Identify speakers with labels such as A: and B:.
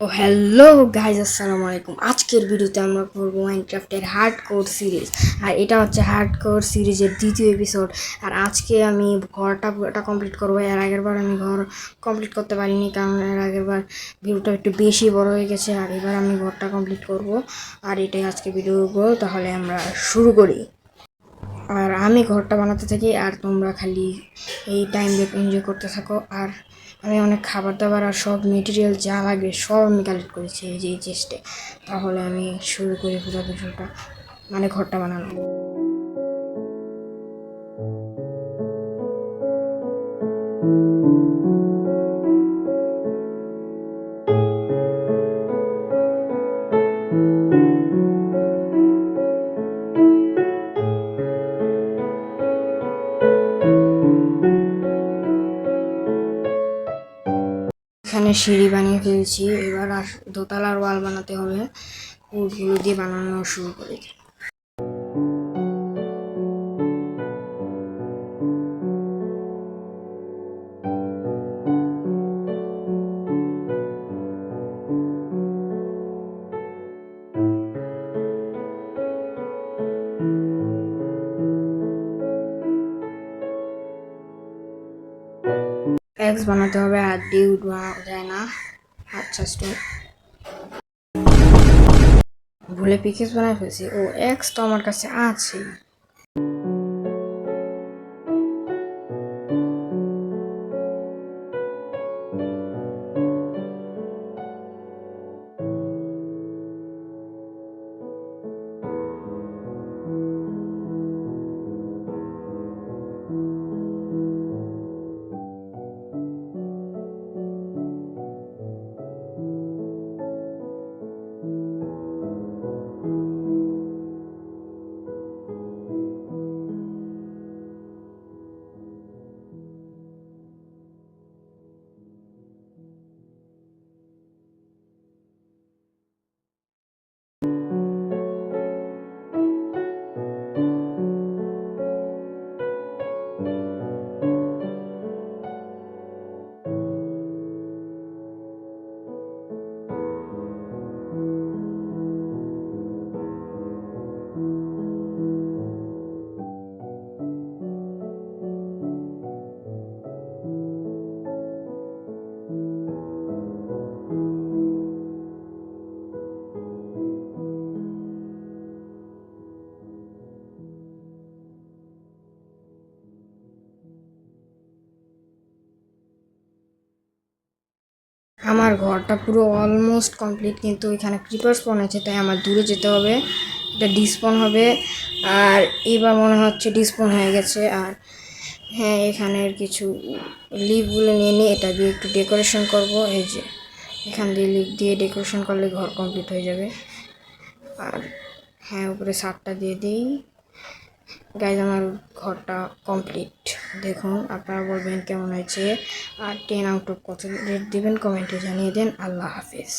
A: ও hello guys, আসসালামু আলাইকুম। আজকের ভিডিওতে আমরা করবো মাইনক্রাফটের হার্ডকোর সিরিজ। আর এটা হচ্ছে হার্ডকোর সিরিজের দ্বিতীয় এপিসোড। আর আজকে আমি ঘরটা কমপ্লিট করবো। এর আগের বার আমি ঘর কমপ্লিট করতে পারিনি, কারণ এর আগের বার ভিডিওটা একটু বেশি বড় হয়ে গেছে। আর এবার আমি ঘরটা কমপ্লিট করব। আর এটাই আজকে ভিডিও। তাহলে আমরা শুরু করি। আর আমি ঘরটা বানাতে থাকি, আর তোমরা খালি এই টাইম এনজয় করতে থাকো। আর আমি অনেক খাবার দাবার আর সব মেটেরিয়াল যা লাগে সব আমি কালেক্ট করেছি এই যে এই চেস্টে। তাহলে আমি শুরু করি পুরো কিছুটা, মানে ঘরটা বানানো। এখানে সিঁড়ি বানিয়ে ফেলেছি, এবার আর দোতলার ওয়াল বানাতে হবে। উডগুলো দিয়ে বানানো শুরু করে দিই। এক্স বানাতে হবে, আর ডি উড বানানো যায় না। আচ্ছা, স্টপ। ভুলে পিকেস বানায় ফেলছি। ও এক্স তো আমার কাছে আছে। আমার ঘরটা পুরো অলমোস্ট কমপ্লিট, কিন্তু এখানে ক্রিপার স্পন আছে, তাই আমার দূরে যেতে হবে। এটা ডিসপন হবে। আর এবার মনে হচ্ছে ডিসপন হয়ে গেছে। আর হ্যাঁ, এখানের কিছু লিভগুলো নিয়ে নিয়ে এটা দিয়ে একটু ডেকোরেশন করব। এই যে এখান দিয়ে লিভ দিয়ে ডেকোরেশন করলে ঘর কমপ্লিট হয়ে যাবে। আর হ্যাঁ, উপরে ছাদটা দিয়ে দিই। গাইজ, আমার ঘরটা কমপ্লিট। দেখুন, আপনারা বলবেন কেমন হয়েছে, আর 10 আউট অফ কত রেট দেবেন কমেন্টে জানিয়ে দেন। আল্লাহ হাফেজ।